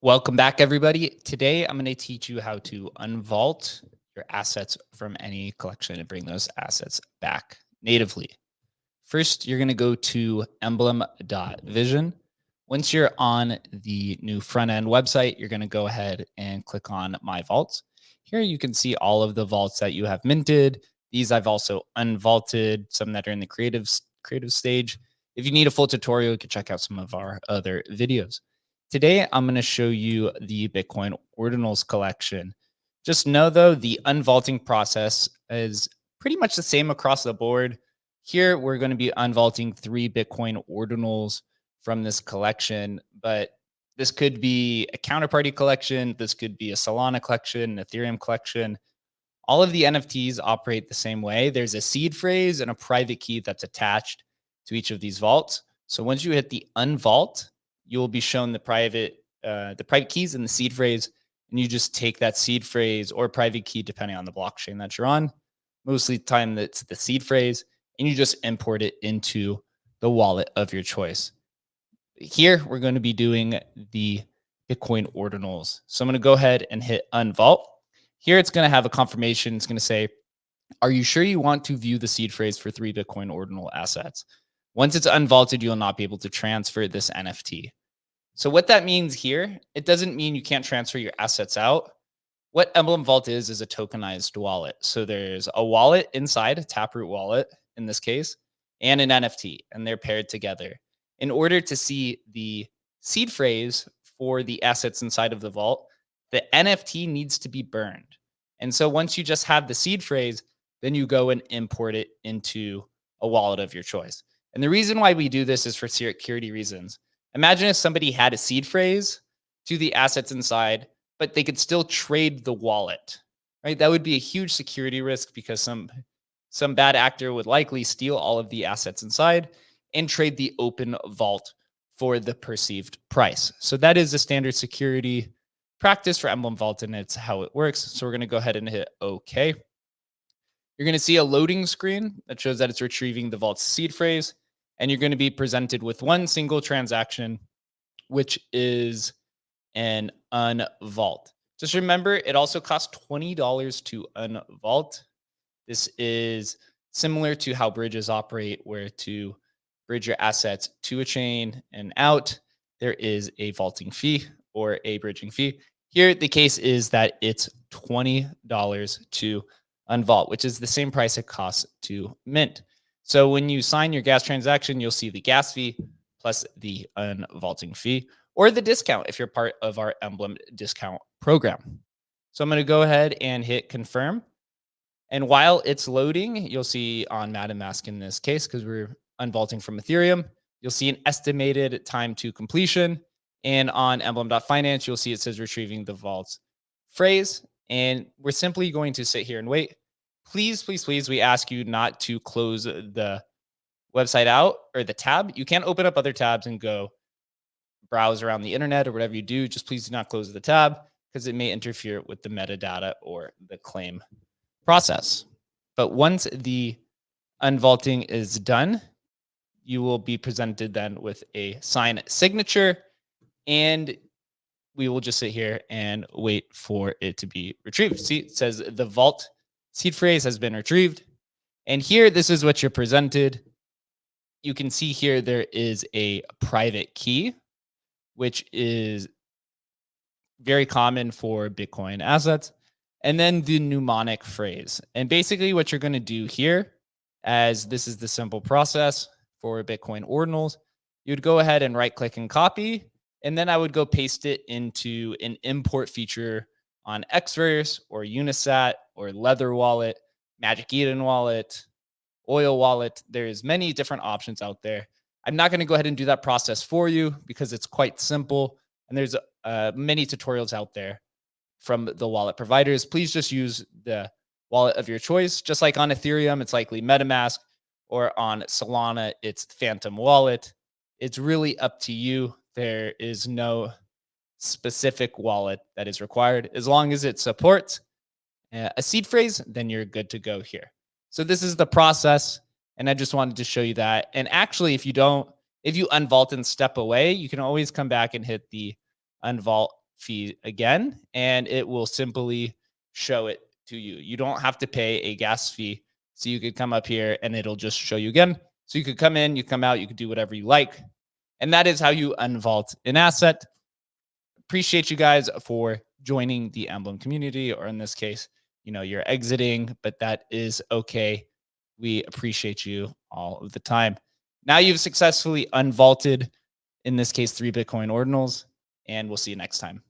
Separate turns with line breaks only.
Welcome back, everybody. Today, I'm going to teach you how to unvault your assets from any collection and bring those assets back natively. First, you're going to go to emblem.vision. Once you're on the new front end website, you're going to go ahead and click on My Vaults. Here you can see all of the vaults that you have minted. These I've also unvaulted, some that are in the creative stage. If you need a full tutorial, you can check out some of our other videos. Today, I'm going to show you the Bitcoin Ordinals collection. Just know, though, the unvaulting process is pretty much the same across the board. Here, we're going to be unvaulting 3 Bitcoin Ordinals from this collection, but this could be a counterparty collection. This could be a Solana collection, an Ethereum collection. All of the NFTs operate the same way. There's a seed phrase and a private key that's attached to each of these vaults. So once you hit the unvault, you will be shown the private keys and the seed phrase, and you just take that seed phrase or private key, depending on the blockchain that you're on. Mostly the time that's the seed phrase, and you just import it into the wallet of your choice. Here, we're going to be doing the Bitcoin Ordinals. So I'm going to go ahead and hit unvault. Here, it's going to have a confirmation. It's going to say, are you sure you want to view the seed phrase for 3 Bitcoin Ordinal assets? Once it's unvaulted, you'll not be able to transfer this NFT. So what that means here, it doesn't mean you can't transfer your assets out. What Emblem Vault is a tokenized wallet. So there's a wallet inside, a Taproot wallet in this case, and an NFT, and they're paired together. In order to see the seed phrase for the assets inside of the vault, the NFT needs to be burned. And so once you just have the seed phrase, then you go and import it into a wallet of your choice. And the reason why we do this is for security reasons. Imagine if somebody had a seed phrase to the assets inside, but they could still trade the wallet, right? That would be a huge security risk because some bad actor would likely steal all of the assets inside and trade the open vault for the perceived price. So that is a standard security practice for Emblem Vault, and it's how it works. So we're going to go ahead and hit OK. You're going to see a loading screen that shows that it's retrieving the vault's seed phrase, and you're going to be presented with one single transaction, which is an unvault. Just remember, it also costs $20 to unvault. This is similar to how bridges operate, where to bridge your assets to a chain and out, there is a vaulting fee or a bridging fee. Here, the case is that it's $20 to unvault, which is the same price it costs to mint. So when you sign your gas transaction, you'll see the gas fee plus the unvaulting fee, or the discount if you're part of our Emblem discount program. So I'm going to go ahead and hit confirm. And while it's loading, you'll see on MetaMask in this case, because we're unvaulting from Ethereum, you'll see an estimated time to completion. And on Emblem.finance, you'll see it says retrieving the vault's phrase. And we're simply going to sit here and wait. Please, please, please, we ask you not to close the website out or the tab. You can't open up other tabs and go browse around the internet or whatever you do. Just please do not close the tab because it may interfere with the metadata or the claim process. But once the unvaulting is done, you will be presented then with a signed signature, and we will just sit here and wait for it to be retrieved. See, it says the vault seed phrase has been retrieved. And here, this is what you're presented. You can see here there is a private key, which is very common for Bitcoin assets. And then the mnemonic phrase. And basically what you're going to do here, as this is the simple process for Bitcoin ordinals, you'd go ahead and right click and copy. And then I would go paste it into an import feature on Xverse or Unisat or Leather Wallet, Magic Eden Wallet, Oil Wallet. There's many different options out there. I'm not going to go ahead and do that process for you because it's quite simple. And there's many tutorials out there from the wallet providers. Please just use the wallet of your choice. Just like on Ethereum, it's likely MetaMask, or on Solana, it's Phantom Wallet. It's really up to you. There is no specific wallet that is required. As long as it supports a seed phrase, then you're good to go here. So this is the process, and I just wanted to show you that. And actually, if you unvault and step away, you can always come back and hit the unvault fee again, and it will simply show it to you. You don't have to pay a gas fee. So you could come up here and it'll just show you again. So you could come in, you come out, you could do whatever you like. And that is how you unvault an asset. Appreciate you guys for joining the Emblem community, or in this case, you're exiting, but that is okay. We appreciate you all of the time. Now you've successfully unvaulted, in this case, 3 Bitcoin ordinals, and we'll see you next time.